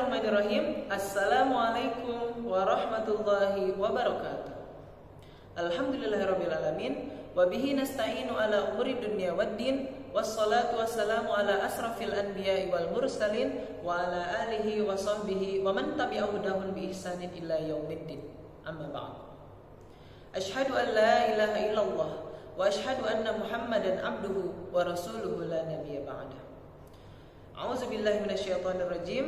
Bismillahirrahmanirrahim. Assalamualaikum warahmatullahi wabarakatuh. Alhamdulillahirrabbilalamin. Wabihi nasta'inu ala umuri dunya waddin. Wassalatu wassalamu ala asrafil anbiya'i wal mursalin. Wa ala alihi wa sahbihi wa man tabi'ahu dahun bi ihsanin ila yaumiddin. Amma ba'd. Ashhadu an la ilaha illallah wa ashhadu anna Muhammadan abduhu wa rasuluhu la nabiyya ba'dah. A'udzubillahi minasyaitonir rajim.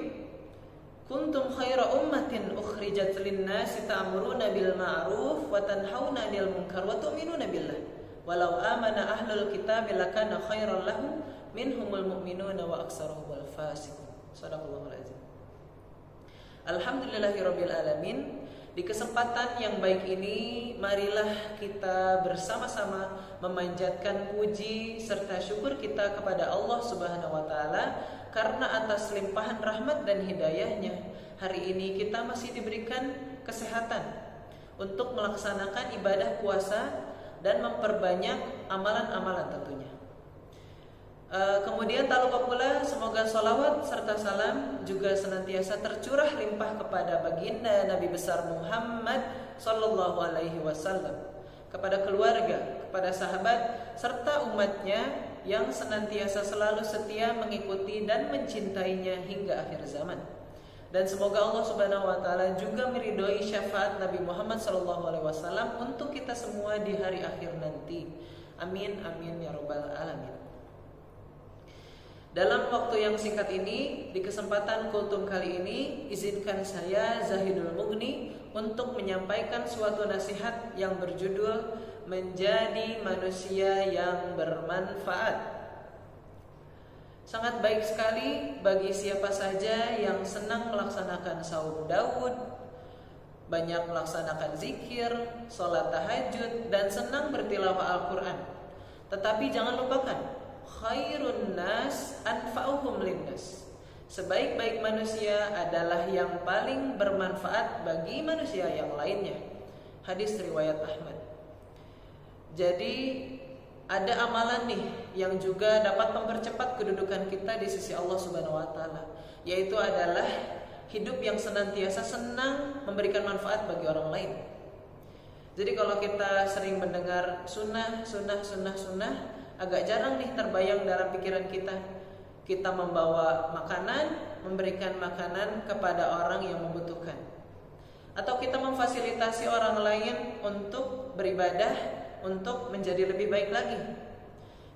Kuntum khaira ummatin ukhrijat lin-nasi ta'muruna bil ma'ruf wa tanhauna 'anil munkar wa tu'minuna billah. Walau amana ahlul kitabi lakana khairan lahum minhumul mu'minuna wa aktsaruhumul fasiqun. Shadaqallahul azim. Alhamdulillahirabbil alamin. Di kesempatan yang baik ini, marilah kita bersama-sama memanjatkan puji serta syukur kita kepada Allah Subhanahu wa taala karena atas limpahan rahmat dan hidayahnya, hari ini kita masih diberikan kesehatan untuk melaksanakan ibadah puasa dan memperbanyak amalan-amalan tentunya. Kemudian tak lupa pula semoga salawat serta salam juga senantiasa tercurah limpah kepada baginda Nabi besar Muhammad sallallahu alaihi wasallam, kepada keluarga, kepada sahabat serta umatnya yang senantiasa selalu setia mengikuti dan mencintainya hingga akhir zaman. Dan semoga Allah Subhanahu wa taala juga meridhoi syafaat Nabi Muhammad sallallahu alaihi wasallam untuk kita semua di hari akhir nanti. Amin amin ya rabbal alamin. Dalam waktu yang singkat ini, di kesempatan kultum kali ini, izinkan saya Zahidul Mughni untuk menyampaikan suatu nasihat yang berjudul Menjadi Manusia yang Bermanfaat. Sangat baik sekali bagi siapa saja yang senang melaksanakan saum Daud, banyak melaksanakan zikir, sholat tahajud, dan senang bertilawah Al-Quran. Tetapi jangan lupakan, khairun nas anfa'uhum linnas. Sebaik-baik manusia adalah yang paling bermanfaat bagi manusia yang lainnya. Hadis riwayat Ahmad. Jadi ada amalan nih yang juga dapat mempercepat kedudukan kita di sisi Allah Subhanahu wa taala, yaitu adalah hidup yang senantiasa senang memberikan manfaat bagi orang lain. Jadi kalau kita sering mendengar sunnah, agak jarang nih terbayang dalam pikiran kita. Kita membawa makanan, memberikan makanan kepada orang yang membutuhkan, atau kita memfasilitasi orang lain untuk beribadah, untuk menjadi lebih baik lagi.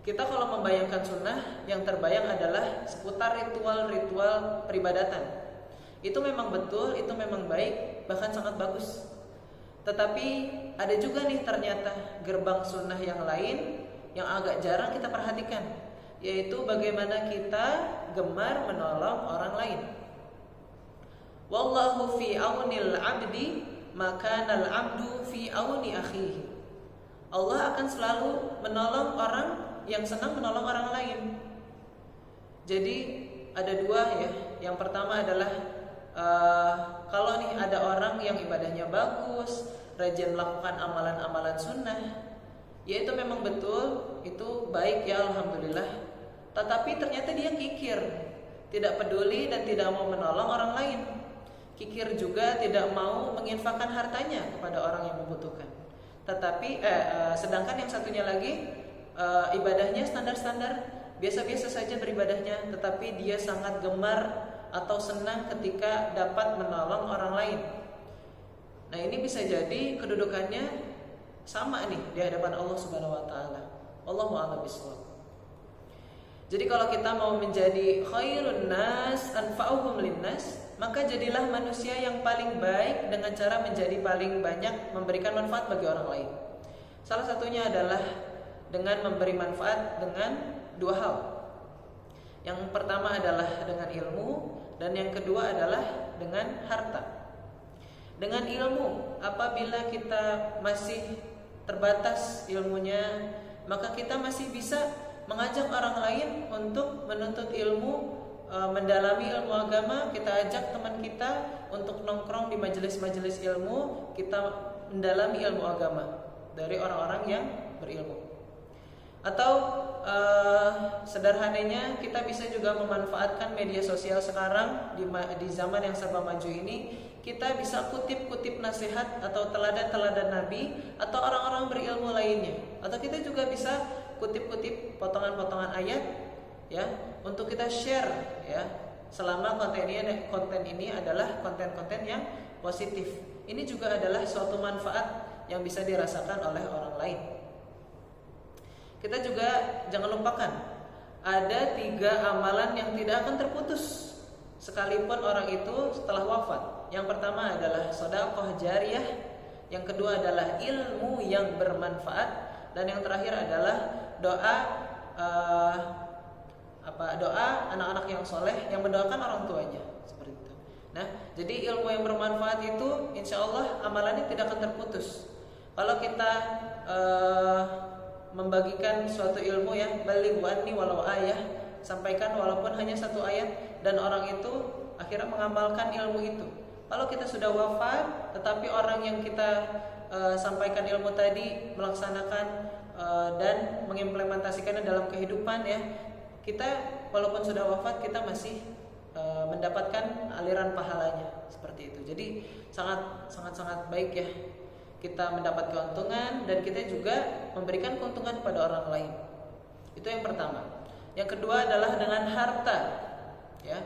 Kita kalau membayangkan sunnah, yang terbayang adalah seputar ritual-ritual peribadatan. Itu memang betul, itu memang baik, bahkan sangat bagus. Tetapi ada juga nih ternyata gerbang sunnah yang lain yang agak jarang kita perhatikan, yaitu bagaimana kita gemar menolong orang lain. Wallahu fi aunil abdi makanal abdu fi auni akhihi. Allah akan selalu menolong orang yang senang menolong orang lain. Jadi ada dua ya. Yang pertama adalah kalau nih ada orang yang ibadahnya bagus, rajin melakukan amalan-amalan sunnah, ya itu memang betul, itu baik ya, alhamdulillah. Tetapi ternyata dia kikir, tidak peduli dan tidak mau menolong orang lain. Kikir juga tidak mau menginfakkan hartanya kepada orang yang membutuhkan. Tetapi sedangkan yang satunya lagi ibadahnya standar-standar, biasa-biasa saja beribadahnya, tetapi dia sangat gemar atau senang ketika dapat menolong orang lain. Nah, ini bisa jadi kedudukannya sama nih di hadapan Allah Subhanahu wa taala. Wallahu a'lam bishawab. Jadi kalau kita mau menjadi khairun nas anfa'uhum linnas, maka jadilah manusia yang paling baik dengan cara menjadi paling banyak memberikan manfaat bagi orang lain. Salah satunya adalah dengan memberi manfaat dengan dua hal. Yang pertama adalah dengan ilmu, dan yang kedua adalah dengan harta. Dengan ilmu, apabila kita masih terbatas ilmunya, maka kita masih bisa mengajak orang lain untuk menuntut ilmu, mendalami ilmu agama. Kita ajak teman kita untuk nongkrong di majelis-majelis ilmu, kita mendalami ilmu agama dari orang-orang yang berilmu. Atau sederhananya kita bisa juga memanfaatkan media sosial sekarang di zaman yang serba maju ini. Kita bisa kutip-kutip nasihat atau teladan-teladan Nabi atau orang-orang berilmu lainnya. Atau kita juga bisa kutip-kutip potongan-potongan ayat ya untuk kita share ya. Selama konten ini adalah konten-konten yang positif. Ini juga adalah suatu manfaat yang bisa dirasakan oleh orang lain. Kita juga jangan lupakan ada 3 amalan yang tidak akan terputus sekalipun orang itu setelah wafat. Yang pertama adalah sedekah jariyah, yang kedua adalah ilmu yang bermanfaat, dan yang terakhir adalah doa doa anak-anak yang soleh yang mendoakan orang tuanya, seperti itu. Nah, jadi ilmu yang bermanfaat itu insya Allah amalannya tidak akan terputus. Kalau kita membagikan suatu ilmu ya, baligh anni walau ayah, sampaikan walaupun hanya 1 ayat, dan orang itu akhirnya mengamalkan ilmu itu. Kalau kita sudah wafat tetapi orang yang kita sampaikan ilmu tadi melaksanakan dan mengimplementasikannya dalam kehidupan ya, kita walaupun sudah wafat kita masih mendapatkan aliran pahalanya, seperti itu. Jadi sangat baik ya kita mendapat keuntungan dan kita juga memberikan keuntungan kepada orang lain. Itu yang pertama. Yang kedua adalah dengan harta ya.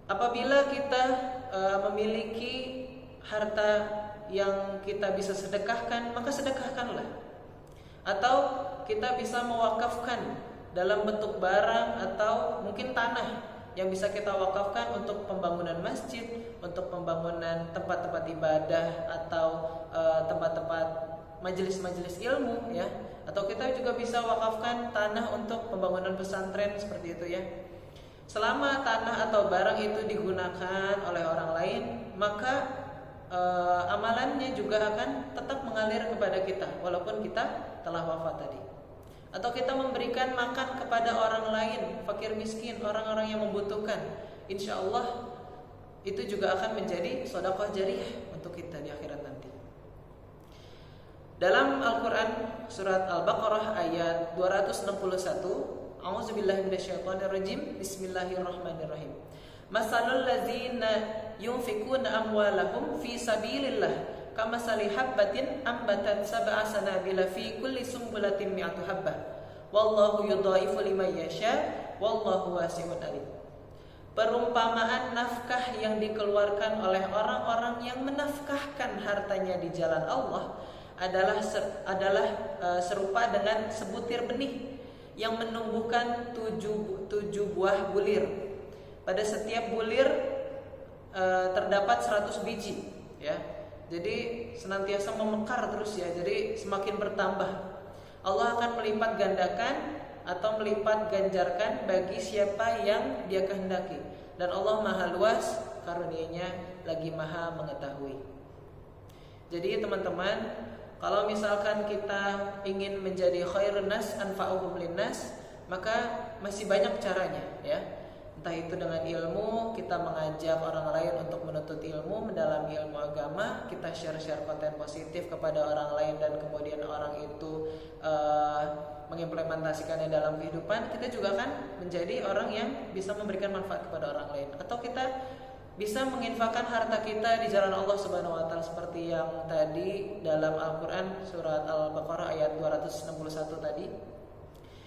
Apabila kita memiliki harta yang kita bisa sedekahkan, maka sedekahkanlah. Atau kita bisa mewakafkan dalam bentuk barang atau mungkin tanah yang bisa kita wakafkan untuk pembangunan masjid, untuk pembangunan tempat-tempat ibadah atau tempat-tempat majelis-majelis ilmu ya. Atau kita juga bisa wakafkan tanah untuk pembangunan pesantren, seperti itu ya. Selama tanah atau barang itu digunakan oleh orang lain, maka amalannya juga akan tetap mengalir kepada kita walaupun kita telah wafat tadi. Atau kita memberikan makan kepada orang lain, fakir miskin, orang-orang yang membutuhkan, insya Allah itu juga akan menjadi sedekah jariyah untuk kita di akhirat nanti. Dalam Al-Quran surat Al-Baqarah ayat 261, A'udzubillahi minasyaitonirrajim. Bismillahirrahmanirrahim. Masalul ladzina yunfikuna amwalahum fi sabilillah kamasali habbatin ambatat sab'a sanabila fi kulli sumbulatin mi'atu habbah. Wallahu yudhaifu liman yasha wallahu wasi'un alim. Perumpamaan nafkah yang dikeluarkan oleh orang-orang yang menafkahkan hartanya di jalan Allah adalah serupa dengan sebutir benih yang menumbuhkan 7 buah bulir. Pada setiap bulir terdapat 100 biji ya. Jadi senantiasa memekar terus ya. Jadi semakin bertambah. Allah akan melipat gandakan atau melipat ganjarkan bagi siapa yang Dia kehendaki. Dan Allah Maha luas karunia-Nya lagi Maha mengetahui. Jadi teman-teman, kalau misalkan kita ingin menjadi khairun nas anfa'uhum linnas, maka masih banyak caranya ya. Entah itu dengan ilmu, kita mengajak orang lain untuk menuntut ilmu, mendalami ilmu agama, kita share-share konten positif kepada orang lain dan kemudian orang itu mengimplementasikannya dalam kehidupan, kita juga kan menjadi orang yang bisa memberikan manfaat kepada orang lain. Atau kita bisa menginfakkan harta kita di jalan Allah Subhanahu wa taala seperti yang tadi dalam Al-Qur'an surat Al-Baqarah ayat 261 tadi.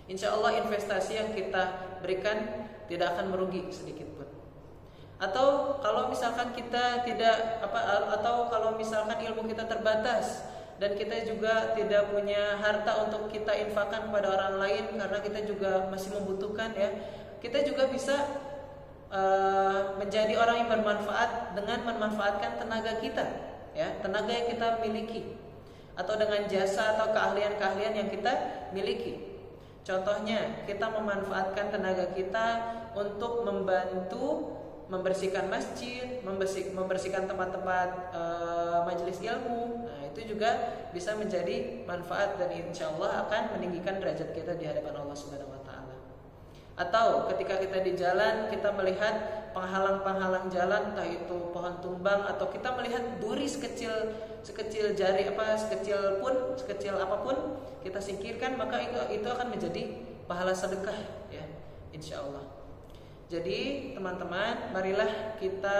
Insya Allah investasi yang kita berikan tidak akan merugi sedikit pun. Atau kalau misalkan kita atau kalau misalkan ilmu kita terbatas dan kita juga tidak punya harta untuk kita infakkan kepada orang lain karena kita juga masih membutuhkan ya, kita juga bisa menjadi orang yang bermanfaat dengan memanfaatkan tenaga kita ya, tenaga yang kita miliki atau dengan jasa atau keahlian-keahlian yang kita miliki. Contohnya kita memanfaatkan tenaga kita untuk membantu membersihkan masjid, membersihkan tempat-tempat majelis ilmu. Nah, itu juga bisa menjadi manfaat dan insya Allah akan meninggikan derajat kita di hadapan Allah Subhanahu wa taala. Atau ketika kita di jalan kita melihat penghalang-penghalang jalan, entah itu pohon tumbang atau kita melihat duri sekecil jari sekecil apapun kita singkirkan, maka itu akan menjadi pahala sedekah ya, insya Allah. Jadi teman-teman, marilah kita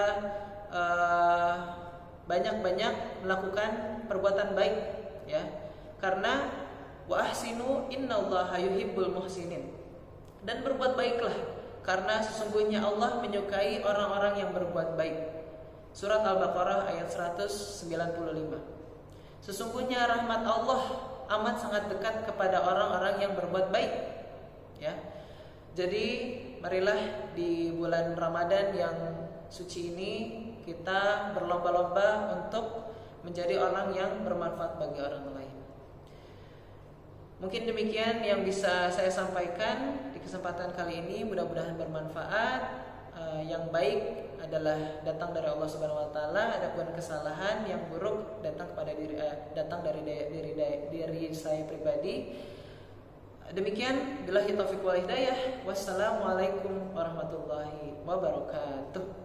banyak-banyak melakukan perbuatan baik ya, karena wa ahsinu innallaha yuhibbul muhsinin, dan berbuat baiklah karena sesungguhnya Allah menyukai orang-orang yang berbuat baik. Surat Al-Baqarah ayat 195. Sesungguhnya rahmat Allah amat sangat dekat kepada orang-orang yang berbuat baik ya. Jadi marilah di bulan Ramadan yang suci ini kita berlomba-lomba untuk menjadi orang yang bermanfaat bagi orang lain. Mungkin demikian yang bisa saya sampaikan di kesempatan kali ini, mudah-mudahan bermanfaat. Yang baik adalah datang dari Allah Subhanahu wa taala, adapun kesalahan yang buruk datang dari diri saya pribadi. Demikian, billahi taufiq wal hidayah. Wassalamualaikum warahmatullahi wabarakatuh.